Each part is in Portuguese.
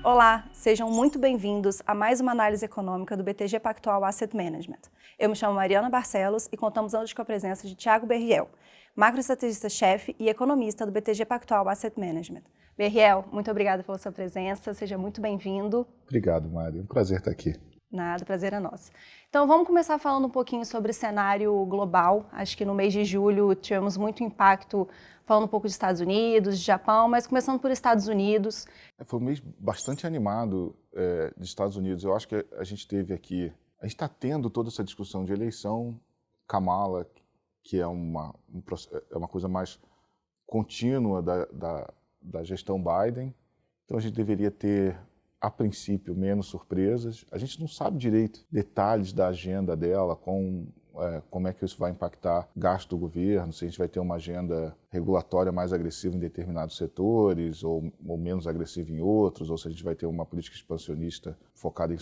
Olá, sejam muito bem-vindos a mais uma análise econômica do BTG Pactual Asset Management. Eu me chamo Mariana Barcelos e contamos hoje com a presença de Thiago Berriel, macroestrategista-chefe e economista do BTG Pactual Asset Management. Berriel, muito obrigada pela sua presença, seja muito bem-vindo. Obrigado, Mari. É um prazer estar aqui. Nada, prazer é nosso. Então vamos começar falando um pouquinho sobre o cenário global. Acho que no mês de julho tivemos muito impacto, falando um pouco de Estados Unidos, de Japão, mas começando por Estados Unidos. Foi um mês bastante animado dos Estados Unidos. Eu acho que a gente teve aqui, a gente está tendo toda essa discussão de eleição, Kamala, que é uma coisa mais contínua da gestão Biden. Então a gente deveria ter, a princípio, menos surpresas. A gente não sabe direito detalhes da agenda dela, como é que isso vai impactar gasto do governo, se a gente vai ter uma agenda regulatória mais agressiva em determinados setores ou menos agressiva em outros, ou se a gente vai ter uma política expansionista focada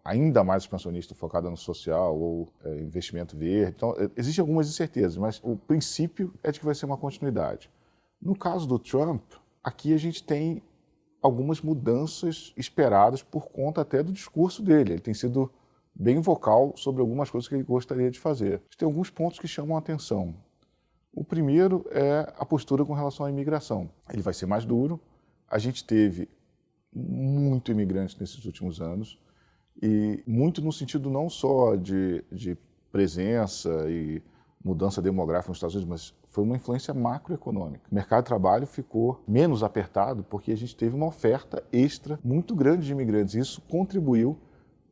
ainda mais expansionista, focada no social ou investimento verde. Então, existem algumas incertezas, mas o princípio é de que vai ser uma continuidade. No caso do Trump, aqui a gente tem algumas mudanças esperadas por conta até do discurso dele. Ele tem sido bem vocal sobre algumas coisas que ele gostaria de fazer. Tem alguns pontos que chamam a atenção. O primeiro é a postura com relação à imigração. Ele vai ser mais duro. A gente teve muito imigrante nesses últimos anos, e muito no sentido não só de presença e mudança demográfica nos Estados Unidos, mas foi uma influência macroeconômica. O mercado de trabalho ficou menos apertado porque a gente teve uma oferta extra muito grande de imigrantes. Isso contribuiu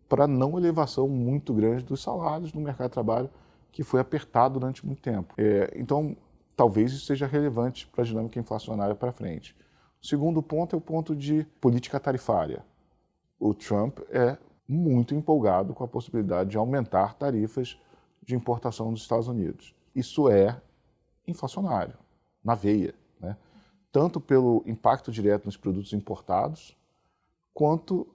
para a não elevação muito grande dos salários no mercado de trabalho, que foi apertado durante muito tempo. Então, talvez isso seja relevante para a dinâmica inflacionária para frente. O segundo ponto é o ponto de política tarifária. O Trump é muito empolgado com a possibilidade de aumentar tarifas de importação dos Estados Unidos. Isso é inflacionário, na veia, né? Tanto pelo impacto direto nos produtos importados, quanto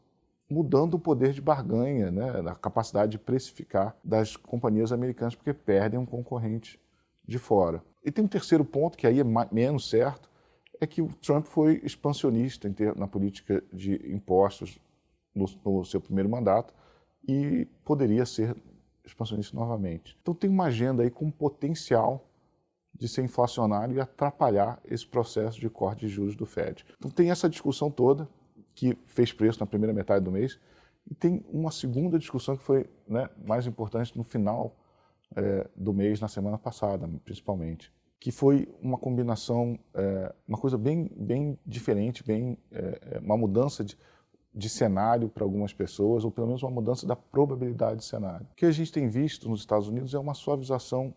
mudando o poder de barganha, né, a capacidade de precificar das companhias americanas, porque perdem um concorrente de fora. E tem um terceiro ponto, que aí é menos certo, é que o Trump foi expansionista na política de impostos no seu primeiro mandato e poderia ser expansionista novamente. Então tem uma agenda aí com potencial de ser inflacionário e atrapalhar esse processo de corte de juros do Fed. Então tem essa discussão toda, que fez preço na primeira metade do mês, e tem uma segunda discussão que foi, né, mais importante no final do mês, na semana passada, principalmente, que foi uma combinação, uma coisa bem diferente, uma mudança de cenário para algumas pessoas, ou pelo menos uma mudança da probabilidade de cenário. O que a gente tem visto nos Estados Unidos é uma suavização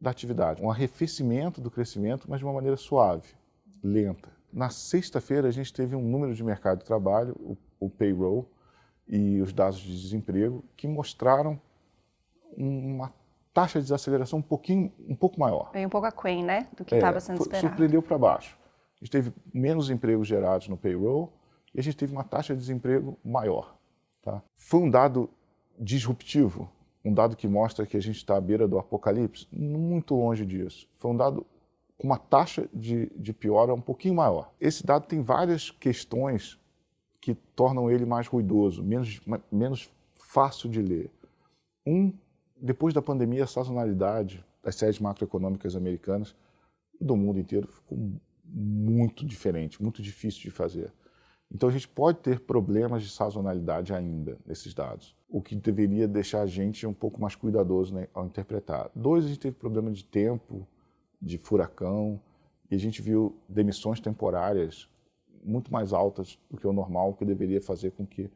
da atividade, um arrefecimento do crescimento, mas de uma maneira suave, lenta. Na sexta-feira, a gente teve um número de mercado de trabalho, o payroll, e os dados de desemprego, que mostraram uma taxa de desaceleração um pouco maior. Veio um pouco aquém, né, do que estava sendo esperado. Surpreendeu para baixo. A gente teve menos empregos gerados no payroll e a gente teve uma taxa de desemprego maior. Tá? Foi um dado disruptivo, um dado que mostra que a gente está à beira do apocalipse, muito longe disso. Foi um dado com uma taxa de piora um pouquinho maior. Esse dado tem várias questões que tornam ele mais ruidoso, menos fácil de ler. Depois da pandemia, a sazonalidade das séries macroeconômicas americanas e do mundo inteiro ficou muito diferente, muito difícil de fazer. Então a gente pode ter problemas de sazonalidade ainda nesses dados, o que deveria deixar a gente um pouco mais cuidadoso, né, ao interpretar. A gente teve problema de tempo, de furacão, e a gente viu demissões temporárias muito mais altas do que o normal, que deveria fazer com que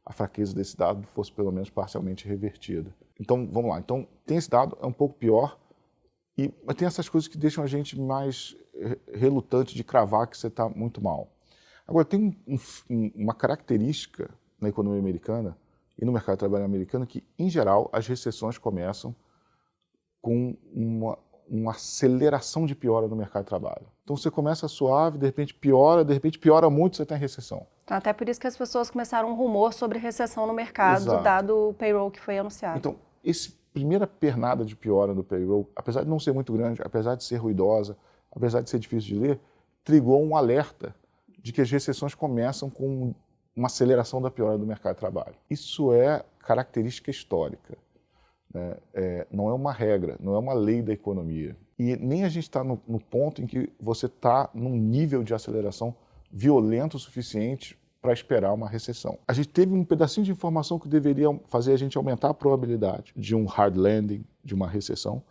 a fraqueza desse dado fosse pelo menos parcialmente revertida. Então, vamos lá. Então, tem esse dado, é um pouco pior, mas tem essas coisas que deixam a gente mais relutante de cravar que você está muito mal. Agora, tem uma característica na economia americana e no mercado de trabalho americano que, em geral, as recessões começam com uma aceleração de piora no mercado de trabalho. Então você começa suave, de repente piora muito, você está em recessão. Então, até por isso que as pessoas começaram um rumor sobre recessão no mercado, Exato. Dado o payroll que foi anunciado. Então, essa primeira pernada de piora no payroll, apesar de não ser muito grande, apesar de ser ruidosa, apesar de ser difícil de ler, trigou um alerta de que as recessões começam com uma aceleração da piora do mercado de trabalho. Isso é característica histórica, né? Não é uma regra, não é uma lei da economia. E nem a gente está no ponto em que você está num nível de aceleração violento o suficiente para esperar uma recessão. A gente teve um pedacinho de informação que deveria fazer a gente aumentar a probabilidade de um hard landing, de uma recessão,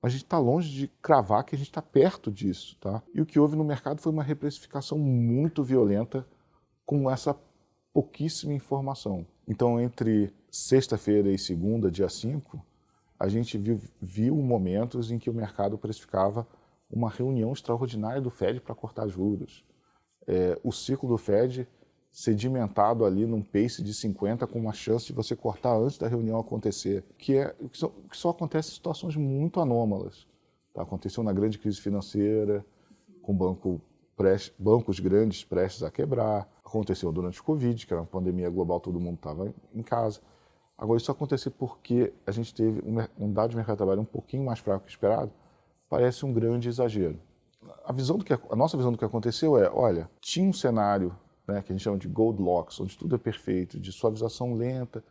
mas a gente está longe de cravar que a gente está perto disso, tá? E o que houve no mercado foi uma reprecificação muito violenta com essa pouquíssima informação. Então, entre sexta-feira e segunda, dia 5, a gente viu momentos em que o mercado precificava uma reunião extraordinária do Fed para cortar juros. O ciclo do Fed sedimentado ali num pace de 50 com uma chance de você cortar antes da reunião acontecer, que só acontece em situações muito anômalas. Tá? Aconteceu na grande crise financeira, com bancos grandes prestes a quebrar, aconteceu durante o Covid, que era uma pandemia global, todo mundo estava em casa. Agora, isso aconteceu porque a gente teve um dado de mercado de trabalho um pouquinho mais fraco que esperado, parece um grande exagero. A nossa visão do que aconteceu olha, tinha um cenário, né, que a gente chama de Goldilocks, onde tudo é perfeito, de suavização lenta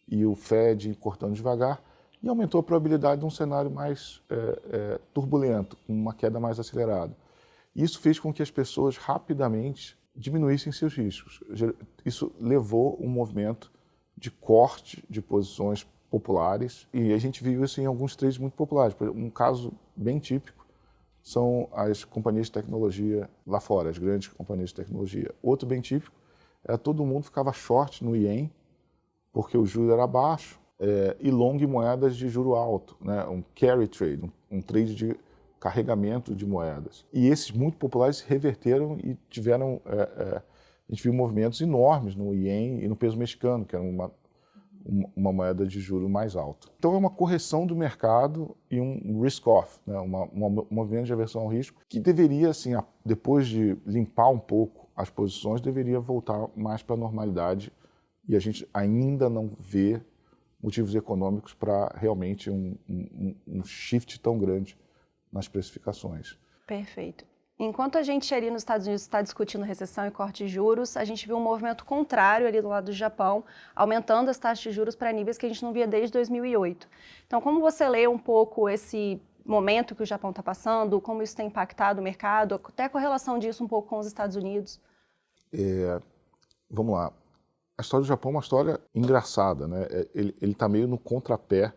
e o Fed cortando devagar, e aumentou a probabilidade de um cenário mais turbulento, com uma queda mais acelerada. Isso fez com que as pessoas rapidamente diminuíssem seus riscos. Isso levou um movimento de corte de posições populares, e a gente viu isso em alguns trades muito populares. Um caso bem típico são as companhias de tecnologia lá fora, as grandes companhias de tecnologia. Outro bem típico é todo mundo ficava short no ien, porque o juro era baixo, e long moedas de juro alto, né? Um carry trade, um trade de carregamento de moedas. E esses muito populares se reverteram e tiveram... a gente viu movimentos enormes no ien e no peso mexicano, que era uma moeda de juro mais alta. Então é uma correção do mercado e um risk-off, né? Um movimento de aversão ao risco que deveria, assim, depois de limpar um pouco as posições, deveria voltar mais para a normalidade, e a gente ainda não vê motivos econômicos para realmente um shift tão grande nas precificações. Perfeito. Enquanto a gente ali nos Estados Unidos está discutindo recessão e corte de juros, a gente viu um movimento contrário ali do lado do Japão, aumentando as taxas de juros para níveis que a gente não via desde 2008. Então, como você lê um pouco esse momento que o Japão está passando, como isso tem impactado o mercado, até a correlação disso um pouco com os Estados Unidos? Vamos lá. A história do Japão é uma história engraçada, né? Ele está meio no contrapé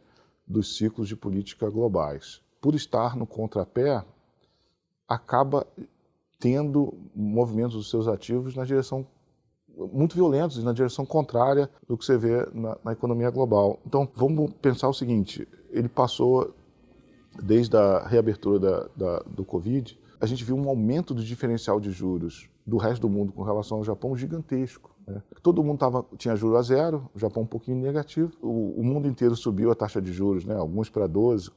dos ciclos de política globais. Por estar no contrapé, acaba tendo movimentos dos seus ativos na direção muito violentos, na direção contrária do que você vê na economia global. Então, vamos pensar o seguinte, ele passou, desde a reabertura do Covid, a gente viu um aumento do diferencial de juros do resto do mundo com relação ao Japão gigantesco, né? Todo mundo tinha juro a zero, o Japão um pouquinho negativo, o mundo inteiro subiu a taxa de juros, né? Alguns para 12,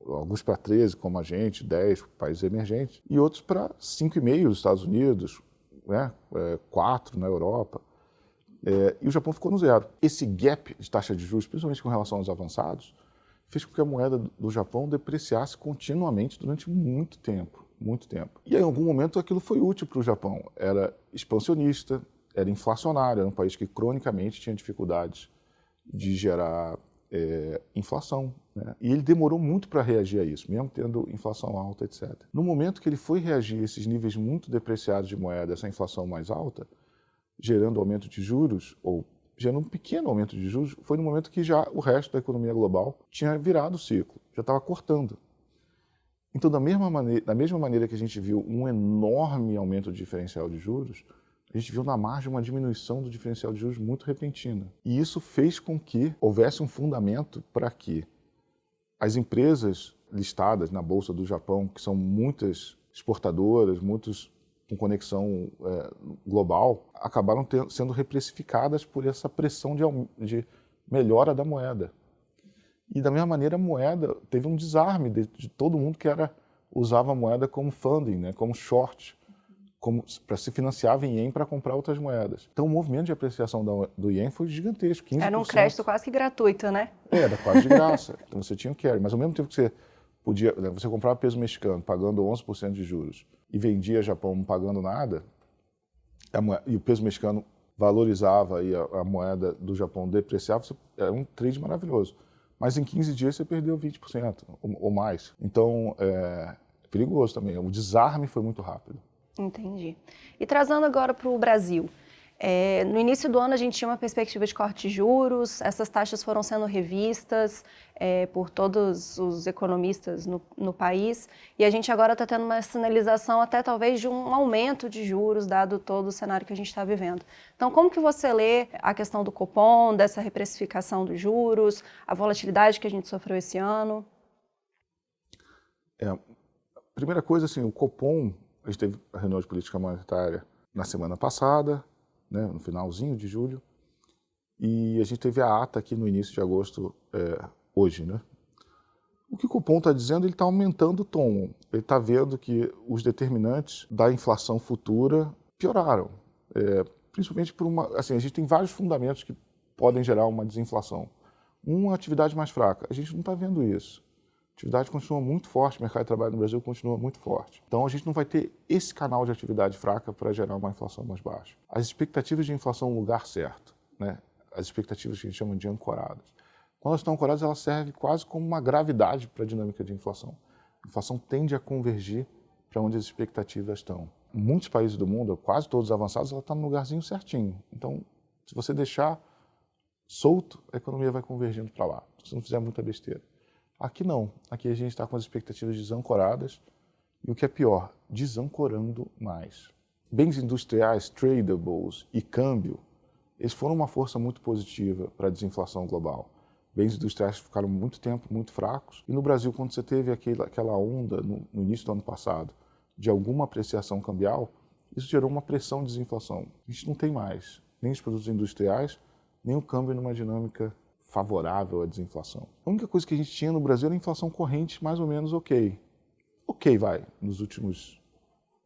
alguns para 13, como a gente, 10 países emergentes, e outros para 5,5 nos Estados Unidos, né? 4 na Europa, e o Japão ficou no zero. Esse gap de taxa de juros, principalmente com relação aos avançados, fez com que a moeda do Japão depreciasse continuamente durante muito tempo. E em algum momento aquilo foi útil para o Japão. Era expansionista, era inflacionário, era um país que cronicamente tinha dificuldades de gerar inflação, né? E ele demorou muito para reagir a isso, mesmo tendo inflação alta, etc. No momento que ele foi reagir a esses níveis muito depreciados de moeda, essa inflação mais alta, gerando aumento de juros, ou gerando um pequeno aumento de juros, foi no momento que já o resto da economia global tinha virado o ciclo, já estava cortando. Então, da mesma maneira que a gente viu um enorme aumento do diferencial de juros, a gente viu na margem uma diminuição do diferencial de juros muito repentina. E isso fez com que houvesse um fundamento para que as empresas listadas na Bolsa do Japão, que são muitas exportadoras, muitos com conexão global, acabaram sendo reprecificadas por essa pressão de melhora da moeda. E da mesma maneira a moeda teve um desarme de todo mundo que usava a moeda como funding, né, como short, para se financiar em ien para comprar outras moedas. Então o movimento de apreciação do ien foi gigantesco, 15%. Era um crédito quase que gratuito, né? Era quase de graça, então você tinha o carry, mas ao mesmo tempo que você podia, né, você comprava peso mexicano pagando 11% de juros e vendia Japão não pagando nada, e o peso mexicano valorizava e a moeda do Japão depreciava, era um trade maravilhoso. Mas em 15 dias você perdeu 20% ou mais. Então, é perigoso também. O desarme foi muito rápido. Entendi. E trazendo agora para o Brasil, no início do ano a gente tinha uma perspectiva de corte de juros, essas taxas foram sendo revistas por todos os economistas no país, e a gente agora está tendo uma sinalização até talvez de um aumento de juros, dado todo o cenário que a gente está vivendo. Então, como que você lê a questão do Copom, dessa reprecificação dos juros, a volatilidade que a gente sofreu esse ano? Primeira coisa, assim, o Copom, a gente teve a reunião de política monetária na semana passada, né, no finalzinho de julho, e a gente teve a ata aqui no início de agosto, hoje, né? O que o Copom está dizendo, ele está aumentando o tom. Ele está vendo que os determinantes da inflação futura pioraram, principalmente por assim, a gente tem vários fundamentos que podem gerar uma desinflação. Uma atividade mais fraca, a gente não está vendo isso. A atividade continua muito forte, o mercado de trabalho no Brasil continua muito forte. Então, a gente não vai ter esse canal de atividade fraca para gerar uma inflação mais baixa. As expectativas de inflação no lugar certo, né? As expectativas que a gente chama de ancoradas. Quando elas estão ancoradas, elas servem quase como uma gravidade para a dinâmica de inflação. A inflação tende a convergir para onde as expectativas estão. Em muitos países do mundo, quase todos avançados, ela está no lugarzinho certinho. Então, se você deixar solto, a economia vai convergindo para lá, se não fizer muita besteira. Aqui não. Aqui a gente está com as expectativas desancoradas e o que é pior, desancorando mais. Bens industriais, tradables e câmbio, eles foram uma força muito positiva para a desinflação global. Bens industriais ficaram muito tempo muito fracos e no Brasil, quando você teve aquela onda no início do ano passado de alguma apreciação cambial, isso gerou uma pressão de desinflação. A gente não tem mais nem os produtos industriais, nem o câmbio numa dinâmica favorável à desinflação. A única coisa que a gente tinha no Brasil era a inflação corrente mais ou menos ok. Ok, nos últimos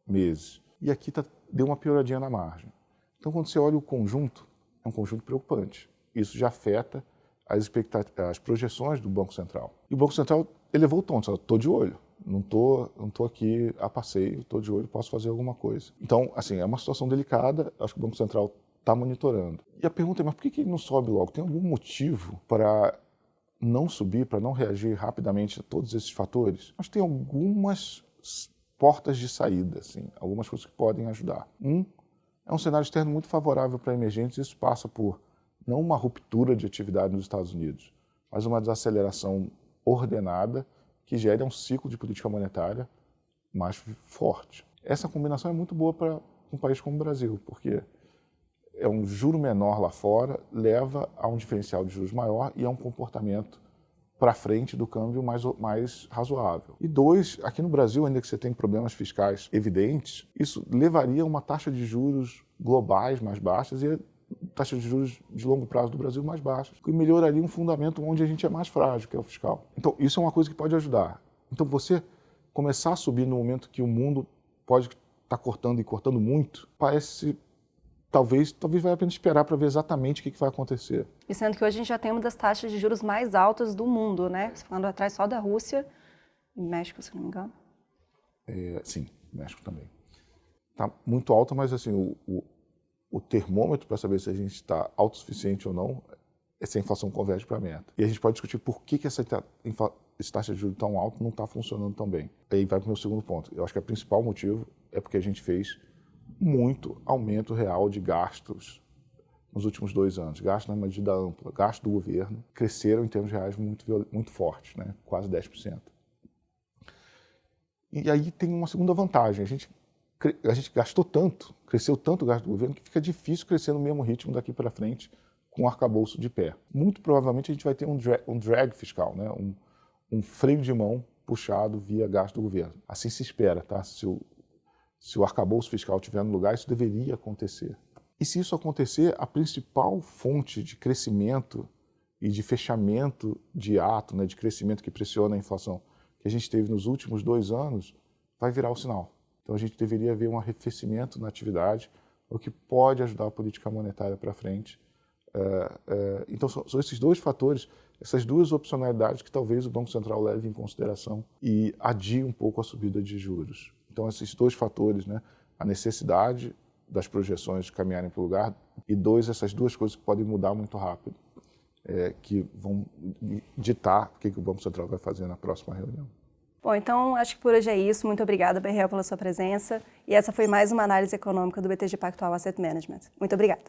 meses. E aqui deu uma pioradinha na margem. Então, quando você olha o conjunto, é um conjunto preocupante. Isso já afeta as projeções do Banco Central. E o Banco Central elevou o tom, estou de olho. Não estou aqui a passeio, estou de olho, posso fazer alguma coisa. Então, assim, é uma situação delicada, acho que o Banco Central está monitorando. E a pergunta é, mas por que ele não sobe logo? Tem algum motivo para não subir, para não reagir rapidamente a todos esses fatores? Acho que tem algumas portas de saída, assim, algumas coisas que podem ajudar. É um cenário externo muito favorável para emergentes, isso passa por não uma ruptura de atividade nos Estados Unidos, mas uma desaceleração ordenada que gere um ciclo de política monetária mais forte. Essa combinação é muito boa para um país como o Brasil, porque um juro menor lá fora leva a um diferencial de juros maior e a um comportamento para frente do câmbio mais razoável. E dois, aqui no Brasil, ainda que você tenha problemas fiscais evidentes, isso levaria a uma taxa de juros globais mais baixas e a taxa de juros de longo prazo do Brasil mais baixas, que melhoraria um fundamento onde a gente é mais frágil, que é o fiscal. Então, isso é uma coisa que pode ajudar. Então, você começar a subir no momento que o mundo pode estar cortando e cortando muito, parece... Talvez valha a pena esperar para ver exatamente o que vai acontecer. E sendo que hoje a gente já tem uma das taxas de juros mais altas do mundo, né? Falando atrás só da Rússia e México, se não me engano. Sim, México também. Está muito alta, mas assim, o termômetro para saber se a gente está autossuficiente ou não é se a inflação converge para a meta. E a gente pode discutir por que essa taxa de juros tão alta não está funcionando tão bem. Aí vai para o meu segundo ponto. Eu acho que o principal motivo é porque a gente fez muito aumento real de gastos nos últimos 2 anos. Gastos na medida ampla, gastos do governo, cresceram em termos reais muito fortes, né? Quase 10%. E aí tem uma segunda vantagem. A gente gastou tanto, cresceu tanto o gasto do governo, que fica difícil crescer no mesmo ritmo daqui para frente com o arcabouço de pé. Muito provavelmente a gente vai ter um drag fiscal, né? Um freio de mão puxado via gasto do governo. Assim se espera, tá? Se o arcabouço fiscal estiver no lugar, isso deveria acontecer. E se isso acontecer, a principal fonte de crescimento e de fechamento de ato, né, de crescimento que pressiona a inflação que a gente teve nos últimos 2 anos, vai virar o sinal. Então a gente deveria ver um arrefecimento na atividade, o que pode ajudar a política monetária para frente Então, são esses dois fatores, essas duas opcionalidades que talvez o Banco Central leve em consideração e adie um pouco a subida de juros. Então, esses dois fatores, né, a necessidade das projeções caminharem para o lugar e essas duas coisas que podem mudar muito rápido, que vão ditar o que o Banco Central vai fazer na próxima reunião. Bom, então acho que por hoje é isso. Muito obrigada, BRL, pela sua presença. E essa foi mais uma análise econômica do BTG Pactual Asset Management. Muito obrigada.